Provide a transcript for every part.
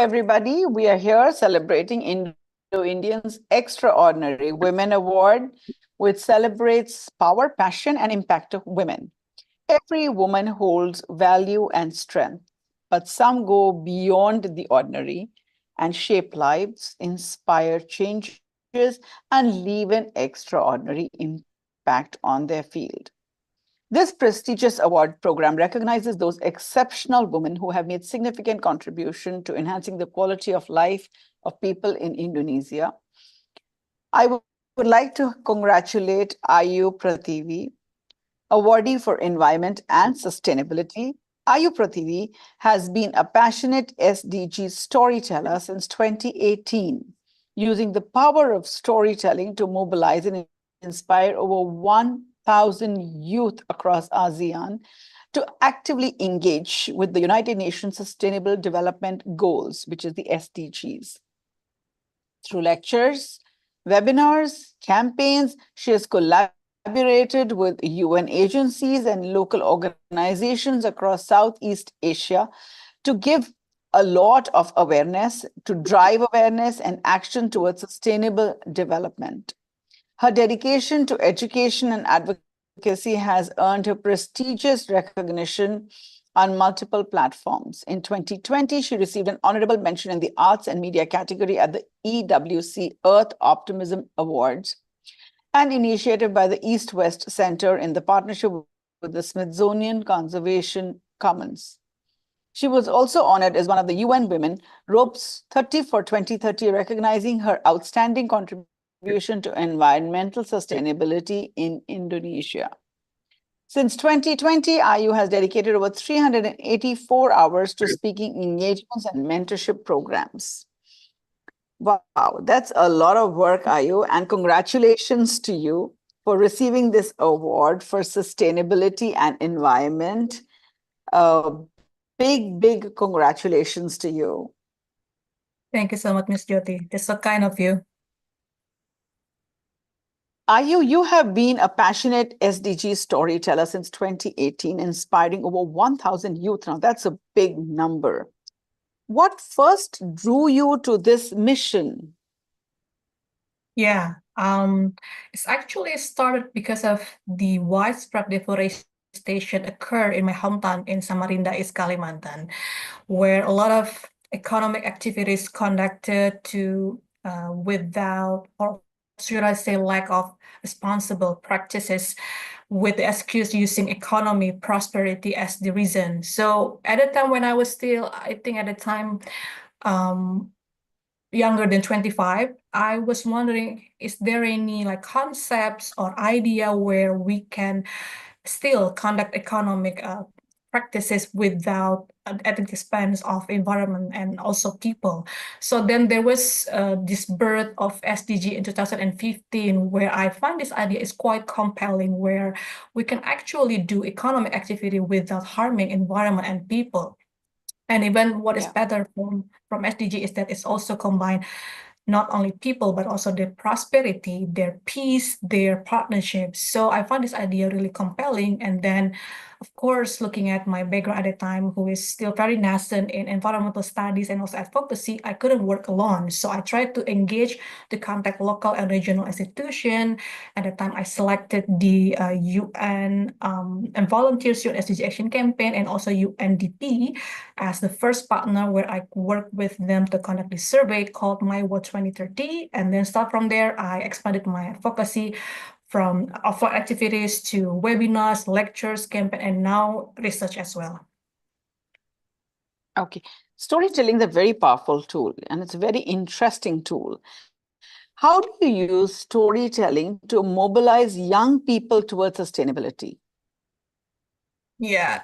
everybody. We are here celebrating Indo-Indians Extraordinary Women Award, which celebrates power, passion, and impact of women. Every woman holds value and strength, but some go beyond the ordinary and shape lives, inspire changes, and leave an extraordinary impact on their field. This prestigious award program recognizes those exceptional women who have made significant contribution to enhancing the quality of life of people in Indonesia. I would like to congratulate Ayu Pratiwi, Awardee for Environment and Sustainability. Ayu Pratiwi has been a passionate SDG storyteller since 2018, using the power of storytelling to mobilize and inspire over 1,000 youth across ASEAN to actively engage with the United Nations Sustainable Development Goals, which is the SDGs. Through lectures, webinars, campaigns, she has collaborated with UN agencies and local organizations across Southeast Asia to give a lot of awareness, to drive awareness and action towards sustainable development. Her dedication to education and advocacy has earned her prestigious recognition on multiple platforms. In 2020, she received an honorable mention in the Arts and Media category at the EWC Earth Optimism Awards, an initiative by the East-West Center in the partnership with the Smithsonian Conservation Commons. She was also honored as one of the UN Women Ropes 30 for 2030, recognizing her outstanding contribution to environmental sustainability in Indonesia. Since 2020, Ayu has dedicated over 384 hours to speaking engagements and mentorship programs. Wow, that's a lot of work, Ayu, and congratulations to you for receiving this award for sustainability and environment. Big congratulations to you. Thank you so much, Ms. Jyoti. That's so kind of you. Ayu, you have been a passionate SDG storyteller since 2018, inspiring over 1,000 youth. Now, that's a big number. What first drew you to this mission? Yeah, it's actually started because of the widespread deforestation occurred in my hometown in Samarinda, East Kalimantan, where a lot of economic activities conducted without, or should I say, lack of responsible practices, with the excuse using economy prosperity as the reason. So at the time when I was still, I think at the time, younger than 25, I was wondering, is there any concepts or idea where we can still conduct economic practices without at the expense of environment and also people? So then there was this birth of SDG in 2015, where I find this idea is quite compelling, where we can actually do economic activity without harming environment and people. And even what is better from SDG is that it's also combined not only people, but also their prosperity, their peace, their partnerships. So I found this idea really compelling. And then, of course, looking at my background at the time, who is still very nascent in environmental studies and also advocacy, I couldn't work alone. So I tried to engage to contact local and regional institutions. At the time, I selected the UN and Volunteers UN SDG Action Campaign and also UNDP as the first partner, where I worked with them to conduct this survey called My World 2030. And then start from there, I expanded my advocacy from offline activities to webinars, lectures, campaign, and now research as well. Okay. Storytelling is a very powerful tool, and it's a very interesting tool. How do you use storytelling to mobilize young people towards sustainability? Yeah,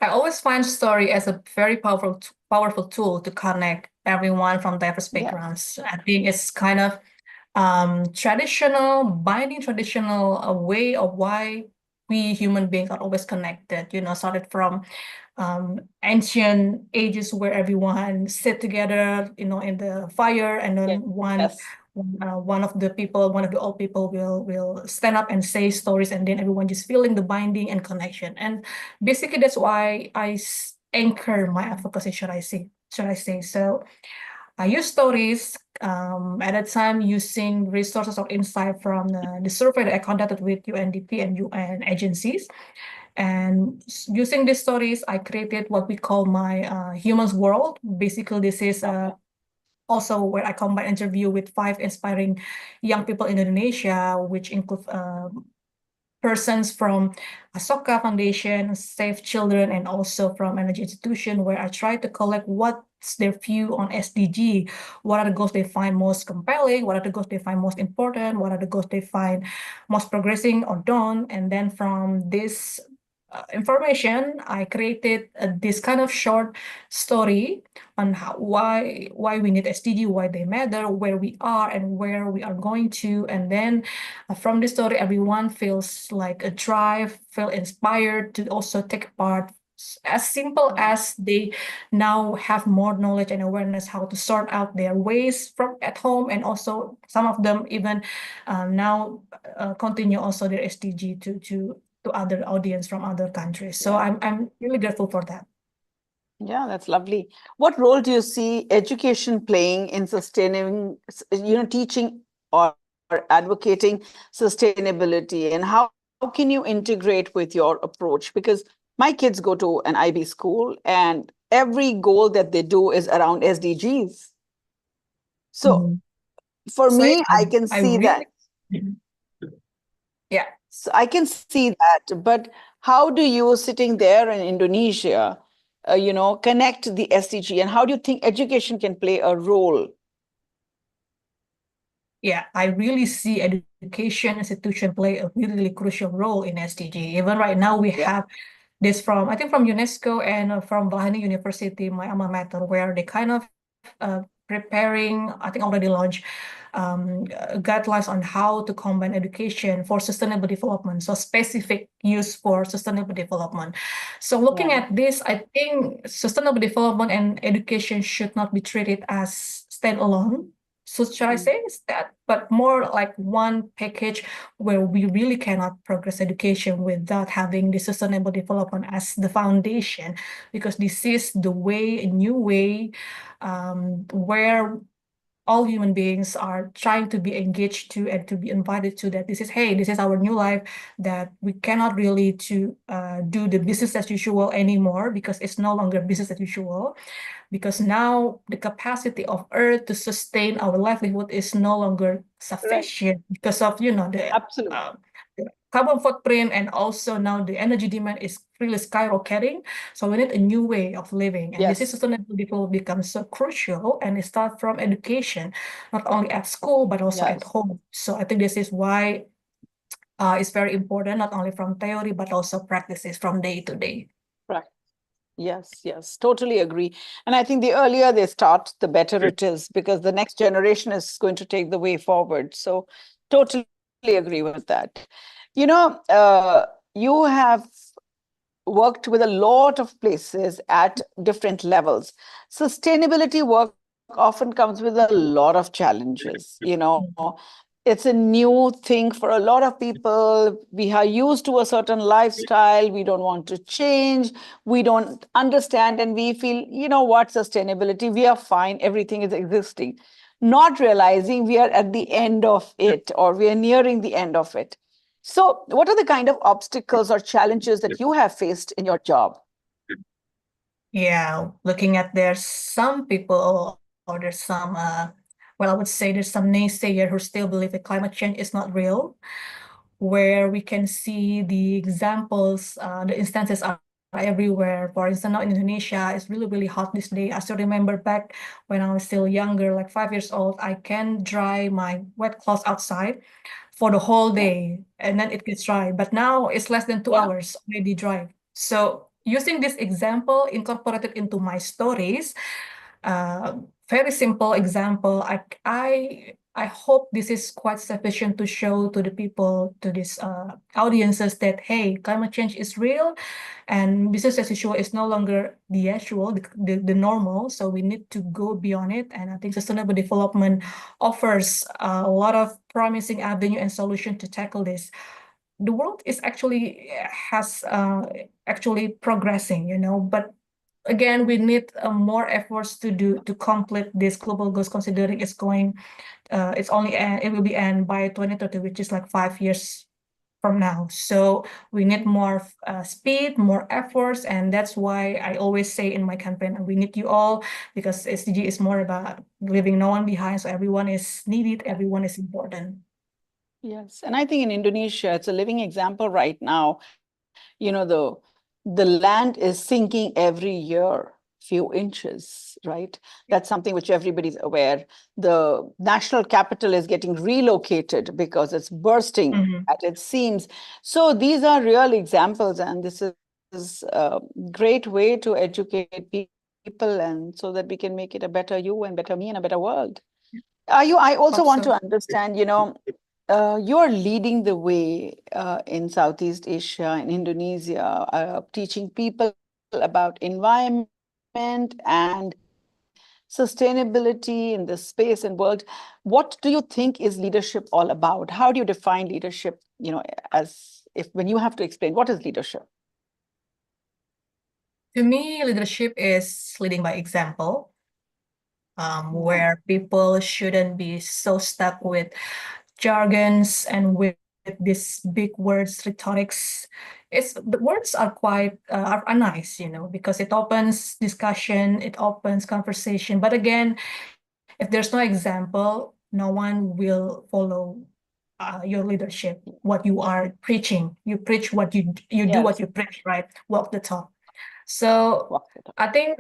I always find story as a very powerful tool to connect everyone from diverse backgrounds. I think it's kind of traditional way of why we human beings are always connected. Started from ancient ages where everyone sit together, in the fire, and then one of the old people will stand up and say stories, and then everyone just feeling the binding and connection. And basically that's why I anchor my advocacy, should I say, should I say? So I use stories at that time using resources or insight from the survey that I conducted with UNDP and UN agencies. And using these stories, I created what we call my humans world. Basically, this is also where I combine interview with 5 inspiring young people in Indonesia, which include persons from Asoka Foundation, Save Children, and also from energy institution, where I try to collect what's their view on SDG, what are the goals they find most compelling, what are the goals they find most important, what are the goals they find most progressing or done, and then from this information, I created this kind of short story on why we need SDG, why they matter, where we are and where we are going to. And then from this story, everyone feels like a drive, feel inspired to also take part. As simple as they now have more knowledge and awareness how to sort out their waste from at home, and also some of them even now continue also their SDG to other audience from other countries. So I'm really grateful for that. Yeah, that's lovely. What role do you see education playing in sustaining, teaching or advocating sustainability? And how can you integrate with your approach? Because my kids go to an IB school and every goal that they do is around SDGs. So for So me, I can I see that. really, yeah. So I can see that. But how do you, sitting there in Indonesia, connect the SDG, and how do you think education can play a role? Yeah, I really see education institution play a really, really crucial role in SDG. Even right now, we Yeah, have this from, I think, from UNESCO and from Bahani University, my alma mater, where they kind of preparing, I think already launched guidelines on how to combine education for sustainable development, so specific use for sustainable development. So looking yeah, at this, I think sustainable development and education should not be treated as standalone. So should I say is that, but more like one package where we really cannot progress education without having the sustainable development as the foundation, because this is the way, a new way, where all human beings are trying to be engaged to and to be invited to, that this is, hey, this is our new life, that we cannot really to do the business as usual anymore, because it's no longer business as usual, because now the capacity of Earth to sustain our livelihood is no longer right. sufficient because of, Absolutely. the carbon footprint, and also now the energy demand is really skyrocketing. So we need a new way of living, and this is Yes, sustainable development becomes so crucial, and it starts from education, not only at school but also at yes. home. So I think this is why it's very important, not only from theory but also practices from day to day. Right. Yes, yes, totally agree. And I think the earlier they start, the better it is, because the next generation is going to take the way forward. So totally agree with that. You have worked with a lot of places at different levels. Sustainability work often comes with a lot of challenges. It's a new thing for a lot of people. We are used to a certain lifestyle. We don't want to change. We don't understand. And we feel, what, sustainability? We are fine. Everything is existing. Not realizing we are at the end of it, or we are nearing the end of it. So, what are the kind of obstacles or challenges that you have faced in your job? Yeah, looking at there's some people, or there's some well, I would say there's some naysayer who still believe that climate change is not real, where we can see the examples, the instances are everywhere. For instance, now in Indonesia, it's really, really hot this day. I still remember back when I was still younger, like 5 years old, I can dry my wet clothes outside for the whole Yeah, day, and then it gets dry. But now it's less than 2 hours already dry. So using this example incorporated into my stories, very simple example. I hope this is quite sufficient to show to the people, to these audiences, that hey, climate change is real, and business as usual is no longer the usual, the normal. So we need to go beyond it. And I think sustainable development offers a lot of promising avenue and solution to tackle this. The world is actually has actually progressing, but again, we need more efforts to complete this global goals, considering it's going, it will be end by 2030, which is like 5 years from now. So we need more speed, more efforts, and that's why I always say in my campaign, we need you all, because SDG is more about leaving no one behind. So everyone is needed, everyone is important. Yes, and I think in Indonesia, it's a living example right now. You know, the land is sinking every year, few inches, right? That's something which everybody's aware. The national capital is getting relocated because it's bursting at its seams. So these are real examples, and this is a great way to educate people, and so that we can make it a better you and better me and a better world. I also Hope want so. to understand, you're leading the way in Southeast Asia, in Indonesia, teaching people about environment and sustainability in the space and world. What do you think is leadership all about? How do you define leadership, as if when you have to explain what is leadership? To me, leadership is leading by example, Yeah. where people shouldn't be so stuck with jargons and with these big words, rhetorics. The words are quite are nice, because it opens discussion, it opens conversation. But again, if there's no example, no one will follow your leadership, what you are preaching. You preach what you do, what Yes. you preach, right? Walk the talk. So I think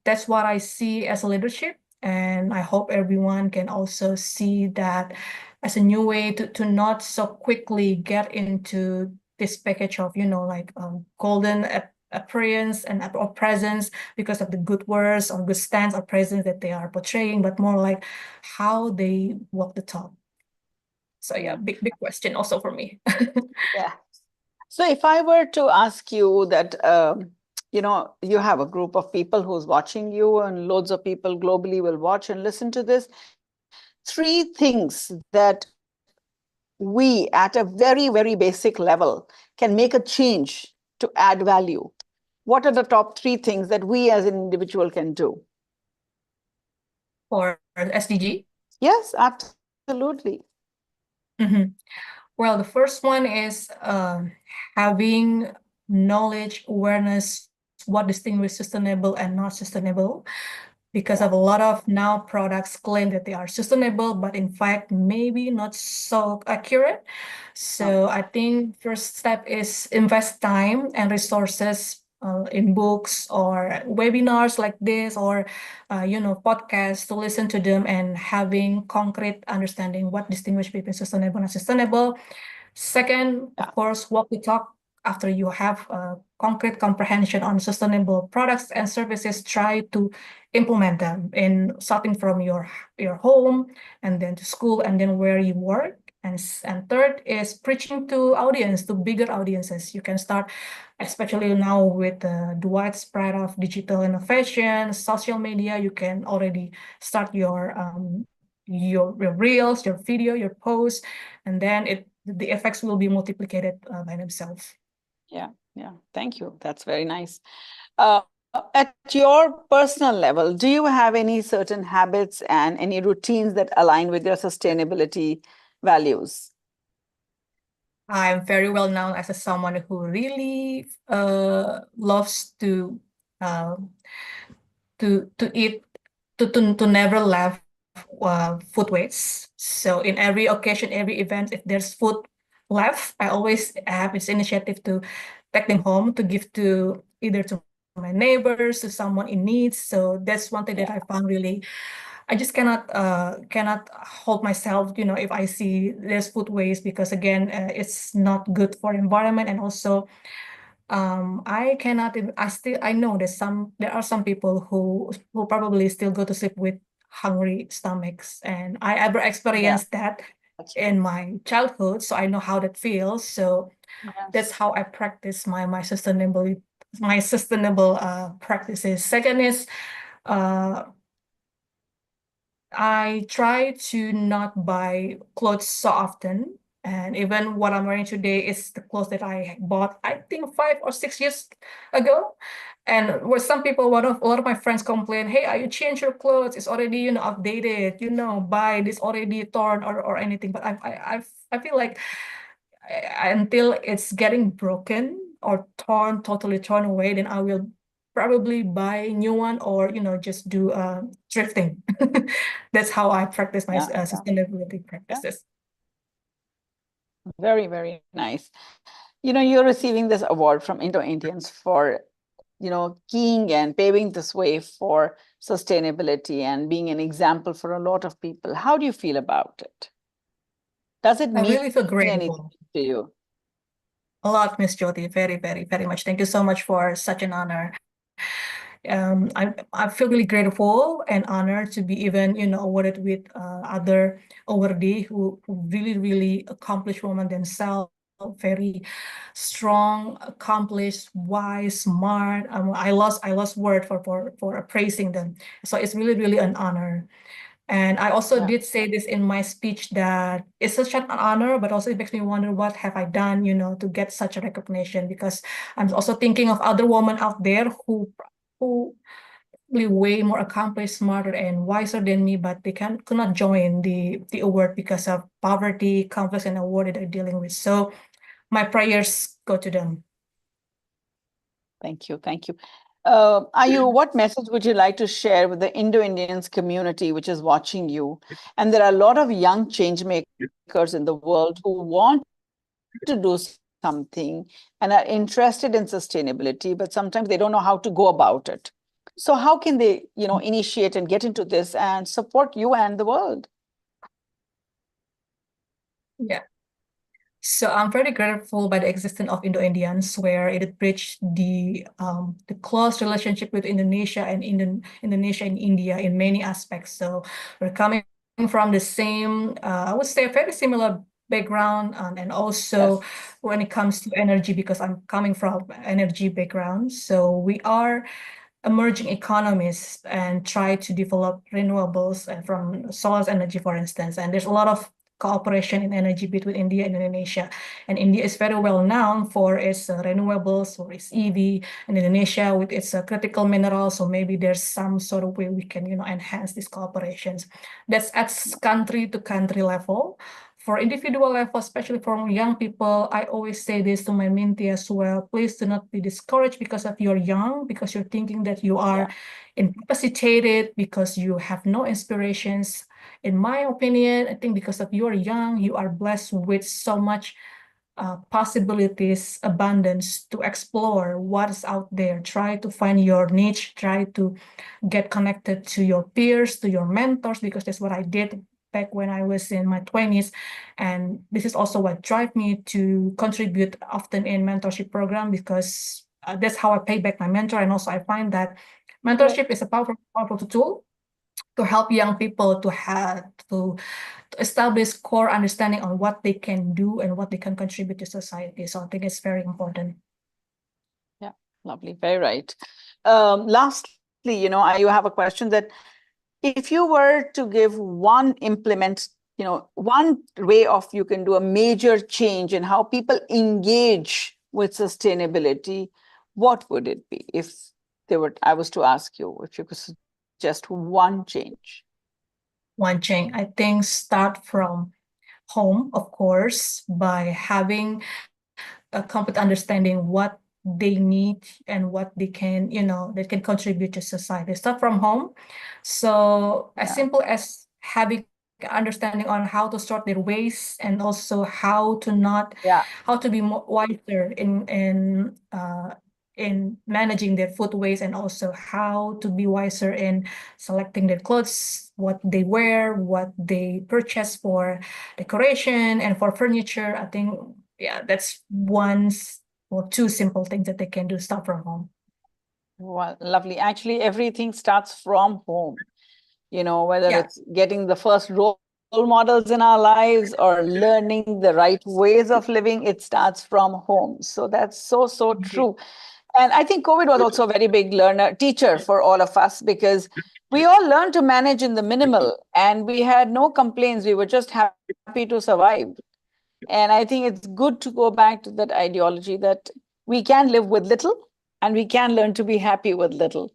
that's what I see as a leadership, and I hope everyone can also see that as a new way to not so quickly get into this package of, like golden appearance and or presence because of the good words or good stance or presence that they are portraying, but more like how they walk the talk. So yeah, big question also for me. Yeah. So if I were to ask you that, you have a group of people who's watching you, and loads of people globally will watch and listen to this, three things that we at a very, very basic level can make a change to add value. What are the top three things that we as an individual can do? For SDG? Yes, absolutely. Well, the first one is having knowledge, awareness, what distinguishes sustainable and not sustainable. Because of a lot of now products claim that they are sustainable, but in fact, maybe not so accurate. So I think first step is invest time and resources in books or webinars like this, or podcasts, to listen to them and having concrete understanding what distinguishes between sustainable and unsustainable. Second, of course, walk the talk. After you have a concrete comprehension on sustainable products and services, try to implement them in starting from your home, and then to school, and then where you work. And third is preaching to audience, to bigger audiences. You can start, especially now with the widespread of digital innovation, social media. You can already start your reels, your video, your posts, and then the effects will be multiplied by themselves. Yeah, thank you. That's very nice. At your personal level, do you have any certain habits and any routines that align with your sustainability values? I'm very well known as someone who really loves to eat, to never left food waste. So in every occasion, every event, if there's food left, I always have this initiative to take them home to give to either to my neighbors, to someone in need. So that's one thing that I found really. I just cannot hold myself, if I see there's food waste, because again, it's not good for environment, and also I cannot even, I know there are some people who probably still go to sleep with hungry stomachs, and I ever experienced that in my childhood, so I know how that feels. So that's how I practice my sustainable practices. Second is I try to not buy clothes so often, And even what I'm wearing today is the clothes that I bought, I think 5 or 6 years ago. And where some people, a lot of my friends complain, hey, you change your clothes, it's already, outdated, buy this already torn or anything. But I feel like until it's getting broken or totally torn away, then I will probably buy a new one or, just do thrifting. That's how I practice my sustainability practices. Very, very nice. You're receiving this award from Indo-Indians for, keying and paving this way for sustainability and being an example for a lot of people. How do you feel about it? Does it I mean really feel anything grateful. to you? A lot, Miss Jyoti. Very, very, very much. Thank you so much for such an honor. I feel really grateful and honored to be even, awarded with other awardee who really, really accomplished women themselves, very strong, accomplished, wise, smart. I lost word for praising them. So it's really, really an honor. And I also did say this in my speech that it's such an honor, but also it makes me wonder what have I done, to get such a recognition, because I'm also thinking of other women out there who really way more accomplished, smarter, and wiser than me, but they could not join the award because of poverty, conflicts, and award that they're dealing with. So my prayers go to them. Thank you. Thank you. Ayu, what message would you like to share with the Indo-Indians community which is watching you? And there are a lot of young change makers in the world who want to do something and are interested in sustainability, but sometimes they don't know how to go about it. So how can they, initiate and get into this and support you and the world? Yeah. So I'm very grateful by the existence of Indo-Indians, where it bridged the close relationship with Indonesia and Indonesia and India in many aspects. So we're coming from the same, I would say, a very similar background, and also when it comes to energy, because I'm coming from energy background. So we are emerging economies and try to develop renewables from solar energy, for instance. And there's a lot of cooperation in energy between India and Indonesia. And India is very well known for its renewables, for its EV, and Indonesia with its critical minerals. So maybe there's some sort of way we can, enhance these cooperations. That's at country to country level. For individual level, especially for young people, I always say this to my mentee as well. Please do not be discouraged because of you're young, because you're thinking that you are incapacitated, because you have no inspirations. In my opinion, I think because of you're young, you are blessed with so much possibilities, abundance to explore what's out there. Try to find your niche, try to get connected to your peers, to your mentors, because that's what I did back when I was in my 20s. And this is also what drive me to contribute often in mentorship program, because that's how I pay back my mentor. And also I find that mentorship is a powerful tool to help young people to establish core understanding on what they can do and what they can contribute to society. So I think it's very important. Yeah, lovely. Very right. Lastly, I have a question that if you were to give one one way of you can do a major change in how people engage with sustainability, what would it be? If I was to ask you, if you could suggest one change. One change, I think, start from home, of course, by having a complete understanding what they need and what they can, that can contribute to society. Start from home. So as simple as having understanding on how to sort their waste, and also how to be more wiser in managing their food waste, and also how to be wiser in selecting their clothes, what they wear, what they purchase for decoration and for furniture. I think, that's one or two simple things that they can do, start from home. Well, lovely. Actually, everything starts from home, whether it's getting the first role models in our lives or learning the right ways of living, it starts from home. So that's so true. And I think COVID was also a very big teacher for all of us, because we all learned to manage in the minimal and we had no complaints. We were just happy to survive. And I think it's good to go back to that ideology that we can live with little and we can learn to be happy with little.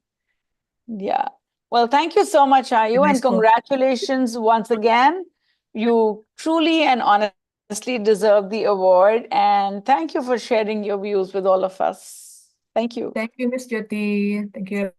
Yeah. Well, thank you so much, Ayu, and Nice quote. congratulations once again. You truly and honestly deserve the award. And thank you for sharing your views with all of us. Thank you. Thank you, Miss Jyoti. Thank you, everyone.